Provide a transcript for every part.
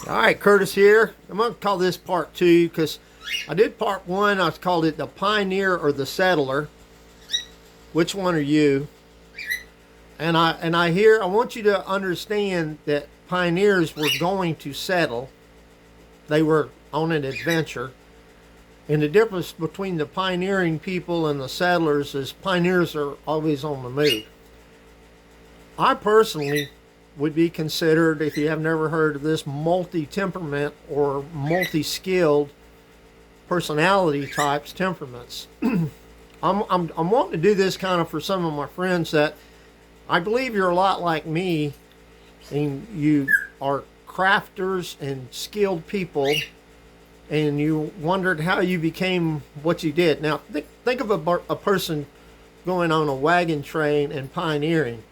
All right, Curtis here. I'm going to call this part two because I did part one. I called it the pioneer or the settler. Which one are you? I want you to understand that pioneers were going to settle. They were on an adventure. And the difference between the pioneering people and the settlers is pioneers are always on the move. I personally would be considered, if you have never heard of this, multi-temperament or multi-skilled personality types, temperaments. I'm wanting to do this kind of for some of my friends that I believe you're a lot like me, and you are crafters and skilled people, and you wondered how you became what you did. Now, think of a person going on a wagon train and pioneering.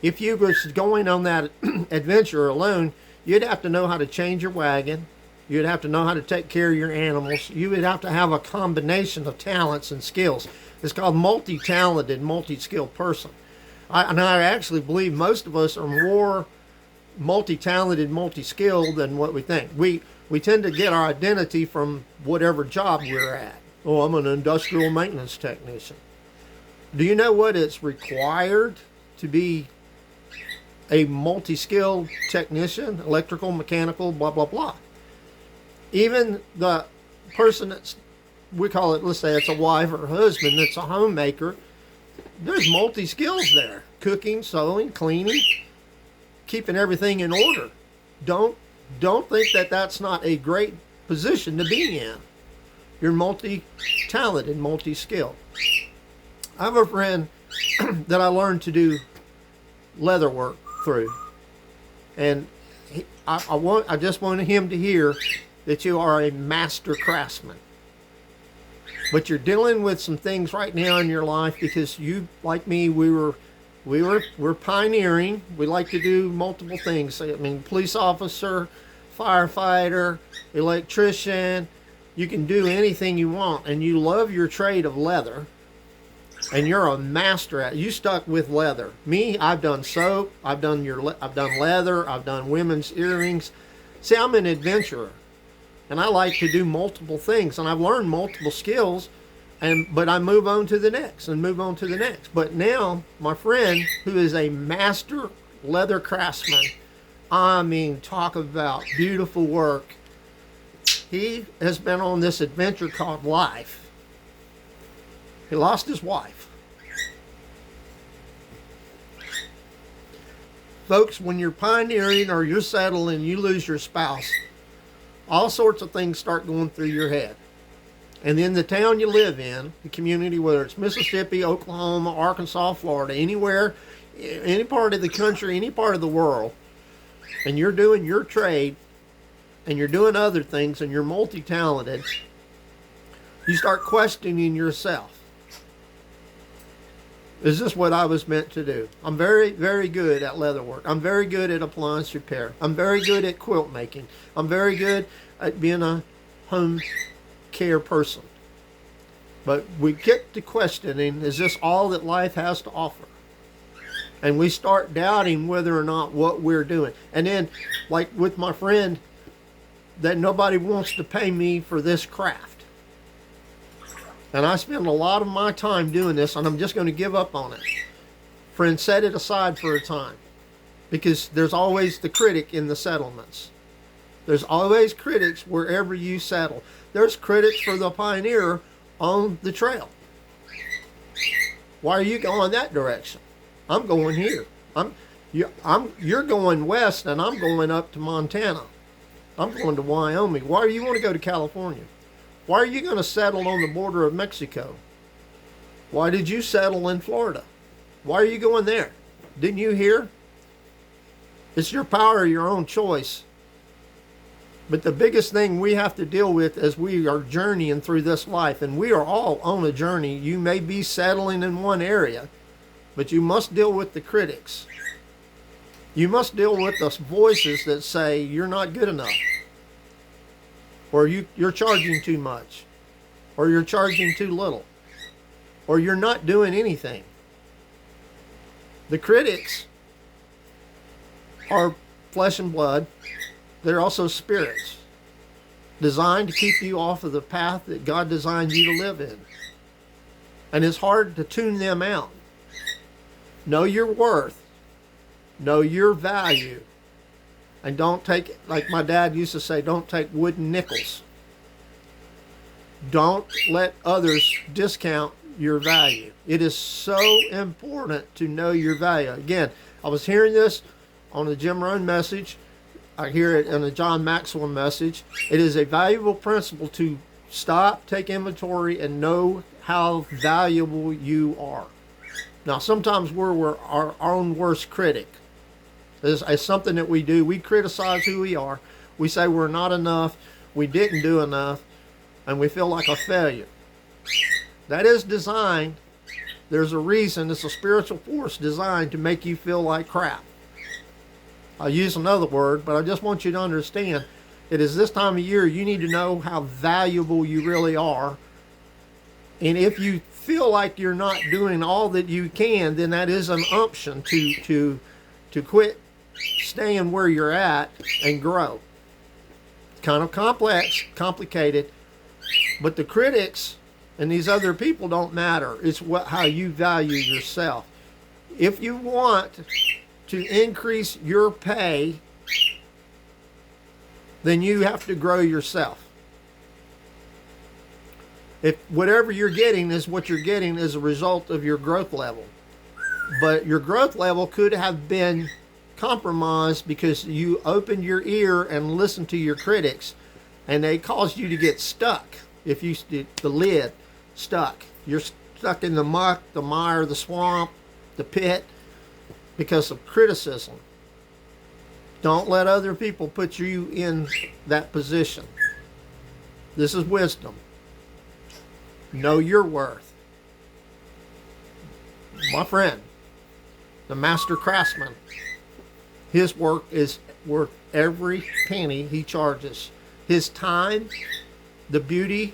If you was going on that adventure alone, you'd have to know how to change your wagon. You'd have to know how to take care of your animals. You would have to have a combination of talents and skills. It's called multi-talented, multi-skilled person. I actually believe most of us are more multi-talented, multi-skilled than what we think. We tend to get our identity from whatever job we're at. Oh, I'm an industrial maintenance technician. Do you know what it's required to be a multi-skilled technician? Electrical, mechanical, blah, blah, blah. Even the person that's, we call it, let's say it's a wife or a husband that's a homemaker, there's multi-skills there. Cooking, sewing, cleaning, keeping everything in order. Don't think that that's not a great position to be in. You're multi-talented, multi-skilled. I have a friend that I learned to do leather work through, and I just wanted him to hear that you are a master craftsman. But you're dealing with some things right now in your life because you, like me, we're pioneering. We like to do multiple things. I mean, police officer, firefighter, electrician. You can do anything you want, and you love your trade of leather, and you're a master at it. You stuck with leather. Me, I've done soap. I've done leather. I've done women's earrings. See, I'm an adventurer, and I like to do multiple things, and I've learned multiple skills, but I move on to the next and move on to the next. But now my friend, who is a master leather craftsman, I mean, talk about beautiful work. He has been on this adventure called life. He lost his wife. Folks, when you're pioneering or you're settling, you lose your spouse, all sorts of things start going through your head. And then the town you live in, the community, whether it's Mississippi, Oklahoma, Arkansas, Florida, anywhere, any part of the country, any part of the world, and you're doing your trade and you're doing other things and you're multi-talented, you start questioning yourself. Is this what I was meant to do? I'm very, very good at leather work. I'm very good at appliance repair. I'm very good at quilt making. I'm very good at being a home care person. But we get to questioning, is this all that life has to offer? And we start doubting whether or not what we're doing. And then, like with my friend, that nobody wants to pay me for this craft. And I spend a lot of my time doing this, and I'm just going to give up on it. Friend, set it aside for a time. Because there's always the critic in the settlements. There's always critics wherever you settle. There's critics for the pioneer on the trail. Why are you going that direction? I'm going here. You're going west, and I'm going up to Montana. I'm going to Wyoming. Why do you want to go to California? Why are you going to settle on the border of Mexico? Why did you settle in Florida? Why are you going there? Didn't you hear? It's your power, your own choice. But the biggest thing we have to deal with as we are journeying through this life, and we are all on a journey. You may be settling in one area, but you must deal with the critics. You must deal with those voices that say you're not good enough, or you're charging too much, or you're charging too little, or you're not doing anything. The critics are flesh and blood. They're also spirits designed to keep you off of the path that God designed you to live in. And it's hard to tune them out. Know your worth. Know your value. And don't take, like my dad used to say, don't take wooden nickels. Don't let others discount your value. It is so important to know your value. Again, I was hearing this on the Jim Rohn message. I hear it in the John Maxwell message. It is a valuable principle to stop, take inventory, and know how valuable you are. Now, sometimes we're our own worst critic. It's something that we do. We criticize who we are. We say we're not enough. We didn't do enough. And we feel like a failure. That is designed. There's a reason. It's a spiritual force designed to make you feel like crap. I'll use another word, but I just want you to understand it is this time of year you need to know how valuable you really are. And if you feel like you're not doing all that you can, then that is an option to quit staying where you're at and grow. It's kind of complex, complicated, but the critics and these other people don't matter. It's how you value yourself. If you want to increase your pay, then you have to grow yourself. If whatever you're getting is what you're getting as a result of your growth level. But your growth level could have been compromised because you opened your ear and listened to your critics, and they caused you to get stuck. If you the lid stuck, you're stuck in the muck, the mire, the swamp, the pit because of criticism. Don't let other people put you in that position. This is wisdom. Know your worth. My friend, the master craftsman, his work is worth every penny he charges. His time, the beauty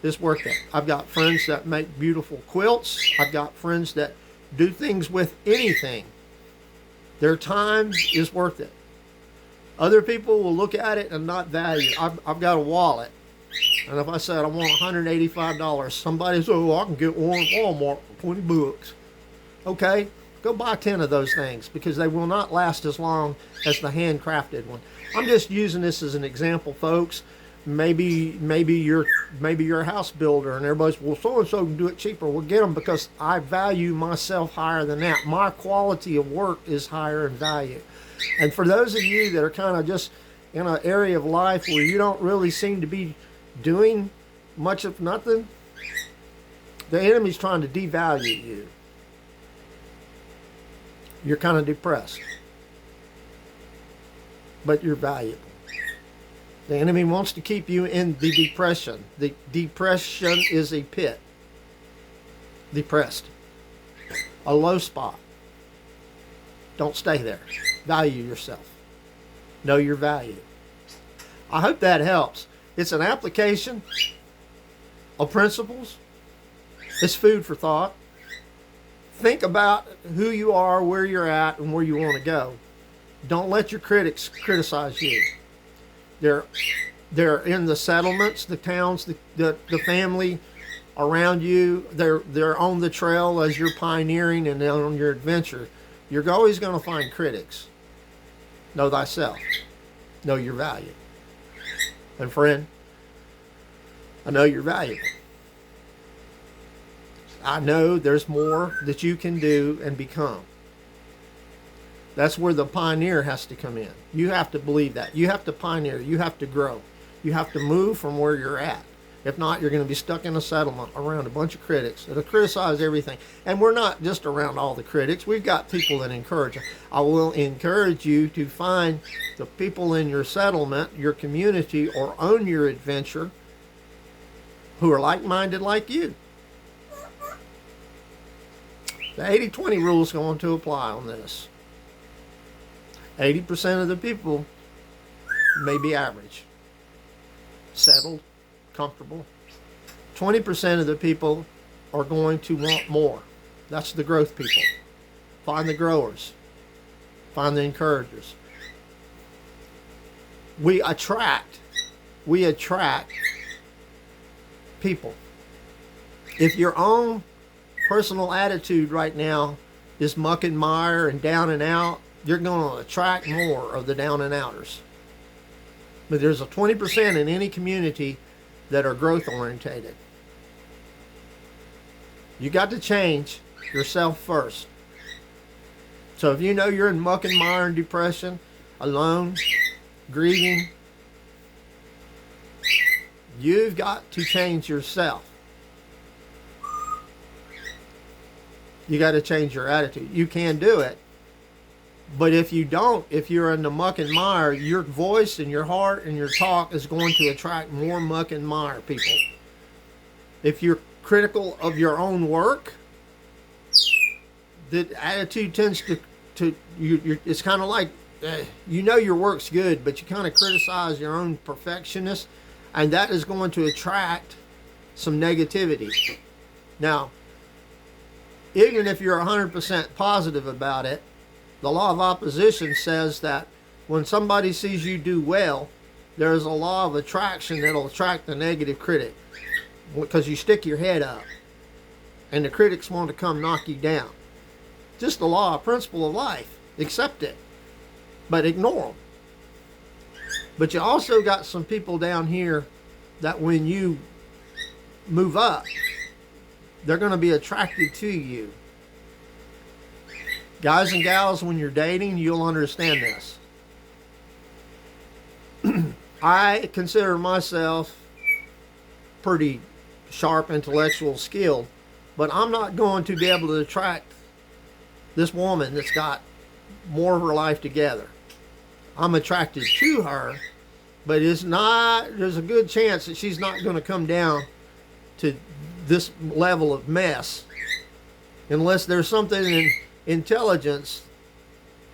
is worth it. I've got friends that make beautiful quilts. I've got friends that do things with anything. Their time is worth it. Other people will look at it and not value. I've got a wallet. And if I said I want $185, somebody says, oh, I can get one at Walmart for 20 bucks. Okay, go buy 10 of those things because they will not last as long as the handcrafted one. I'm just using this as an example, folks. Maybe you're a house builder and everybody's, well, so-and-so can do it cheaper. Well, get them because I value myself higher than that. My quality of work is higher in value. And for those of you that are kind of just in an area of life where you don't really seem to be doing much of nothing, the enemy's trying to devalue you. You're kind of depressed, but you're valuable. The enemy wants to keep you in the depression. The depression is a pit. Depressed. A low spot. Don't stay there. Value yourself. Know your value. I hope that helps. It's an application of principles. It's food for thought. Think about who you are, where you're at, and where you want to go. Don't let your critics criticize you. They're in the settlements, the towns, the family around you. They're on the trail as you're pioneering and on your adventure. You're always going to find critics. Know thyself. Know your value. And friend, I know you're valuable. I know there's more that you can do and become. That's where the pioneer has to come in. You have to believe that. You have to pioneer. You have to grow. You have to move from where you're at. If not, you're going to be stuck in a settlement around a bunch of critics that'll criticize everything. And we're not just around all the critics. We've got people that encourage. I will encourage you to find the people in your settlement, your community, or on your adventure who are like-minded like you. The 80-20 rule is going to apply on this. 80% of the people may be average, settled, comfortable. 20% of the people are going to want more. That's the growth people. Find the growers. Find the encouragers. we attract people. If your own personal attitude right now is muck and mire and down and out, you're going to attract more of the down and outers. But there's a 20% in any community that are growth orientated. You got to change yourself first. So if you know you're in muck and mire and depression, alone, grieving, you've got to change yourself. You got to change your attitude. You can do it. But if you don't, if you're in the muck and mire, your voice and your heart and your talk is going to attract more muck and mire people. If you're critical of your own work, the attitude tends to it's kind of like, you know your work's good, but you kind of criticize your own perfectionist, and that is going to attract some negativity. Now, even if you're 100% positive about it, the law of opposition says that when somebody sees you do well, there's a law of attraction that'll attract the negative critic, because you stick your head up and the critics want to come knock you down. Just the law, principle of life. Accept it, but ignore them. But you also got some people down here that when you move up, they're going to be attracted to you. Guys and gals, when you're dating, you'll understand this. I consider myself pretty sharp, intellectual, skilled, but I'm not going to be able to attract this woman that's got more of her life together. I'm attracted to her, but there's a good chance that she's not going to come down to this level of mess unless there's something in intelligence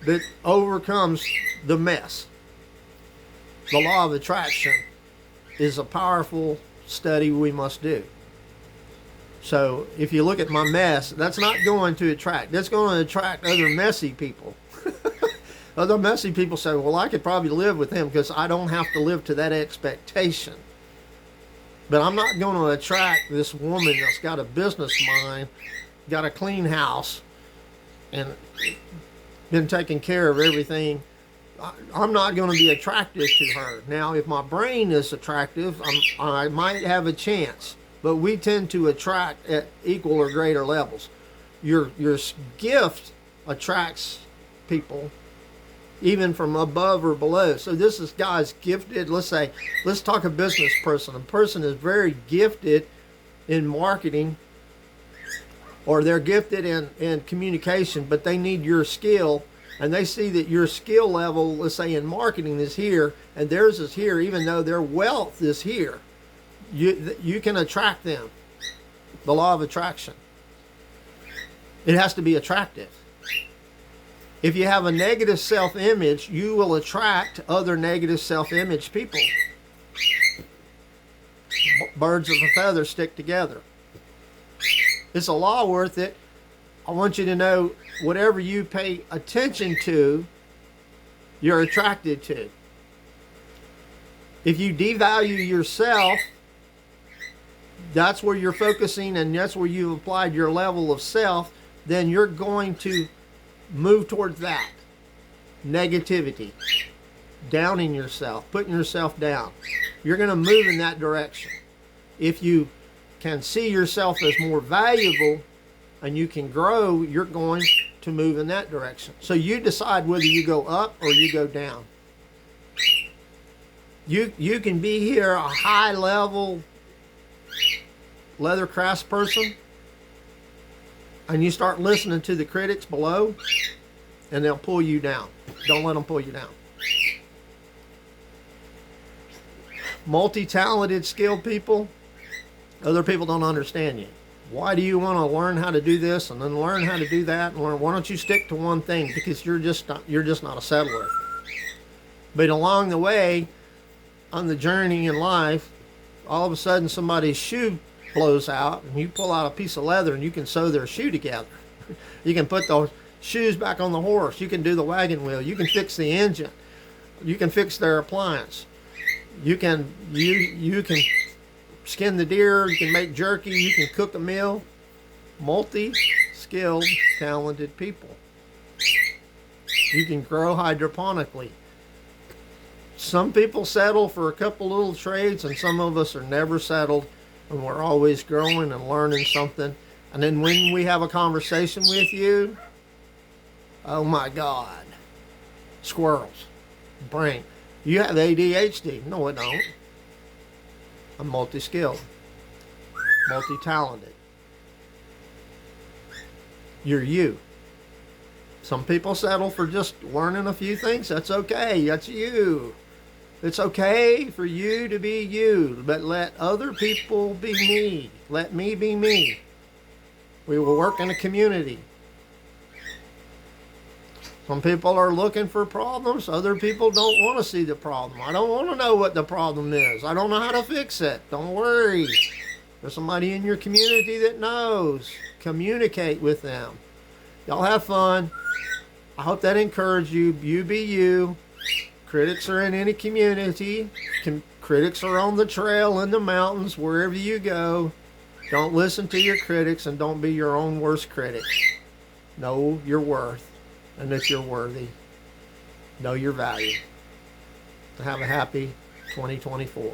that overcomes the mess. The law of attraction is a powerful study we must do. So if you look at my mess, that's not going to attract. That's going to attract other messy people. Other messy people say, well, I could probably live with him because I don't have to live to that expectation. But I'm not going to attract this woman that's got a business mind, got a clean house, and been taking care of everything. I'm not going to be attractive to her. Now, if my brain is attractive, I might have a chance. But we tend to attract at equal or greater levels. Your gift attracts people, even from above or below. So this is guys gifted. Let's talk a business person. A person is very gifted in marketing, or they're gifted in communication, but they need your skill, and they see that your skill level, let's say in marketing, is here, and theirs is here, even though their wealth is here. You can attract them. The law of attraction. It has to be attractive. If you have a negative self-image, you will attract other negative self-image people. Birds of a feather stick together. It's a law worth it. I want you to know, whatever you pay attention to, you're attracted to. If you devalue yourself, that's where you're focusing, and that's where you've applied your level of self, then you're going to move towards that. Negativity. Downing yourself. Putting yourself down. You're going to move in that direction. If you can see yourself as more valuable and you can grow, you're going to move in that direction. So you decide whether you go up or you go down. You can be here a high level leather crafts person, and you start listening to the critics below, and they'll pull you down. Don't let them pull you down. Multi-talented, skilled people, other people don't understand you. Why do you want to learn how to do this and then learn how to do that and learn? Why don't you stick to one thing? Because you're just not a settler. But along the way, on the journey in life, all of a sudden somebody's shoe blows out, and you pull out a piece of leather and you can sew their shoe together. You can put those shoes back on the horse. You can do the wagon wheel. You can fix the engine. You can fix their appliance. You can skin the deer. You can make jerky. You can cook a meal. Multi-skilled, talented people. You can grow hydroponically. Some people settle for a couple little trades, and some of us are never settled, and we're always growing and learning something. And then when we have a conversation with you, oh my God, squirrels, brain. You have ADHD. No, I don't. I'm multi-skilled, multi-talented. You're you. Some people settle for just learning a few things. That's okay. That's you. It's okay for you to be you, but let other people be me. Let me be me. We will work in a community. Some people are looking for problems. Other people don't want to see the problem. I don't want to know what the problem is. I don't know how to fix it. Don't worry. There's somebody in your community that knows. Communicate with them. Y'all have fun. I hope that encouraged you. You be you. Critics are in any community. Critics are on the trail, in the mountains, wherever you go. Don't listen to your critics and don't be your own worst critic. Know your worth and that you're worthy. Know your value. Have a happy 2024.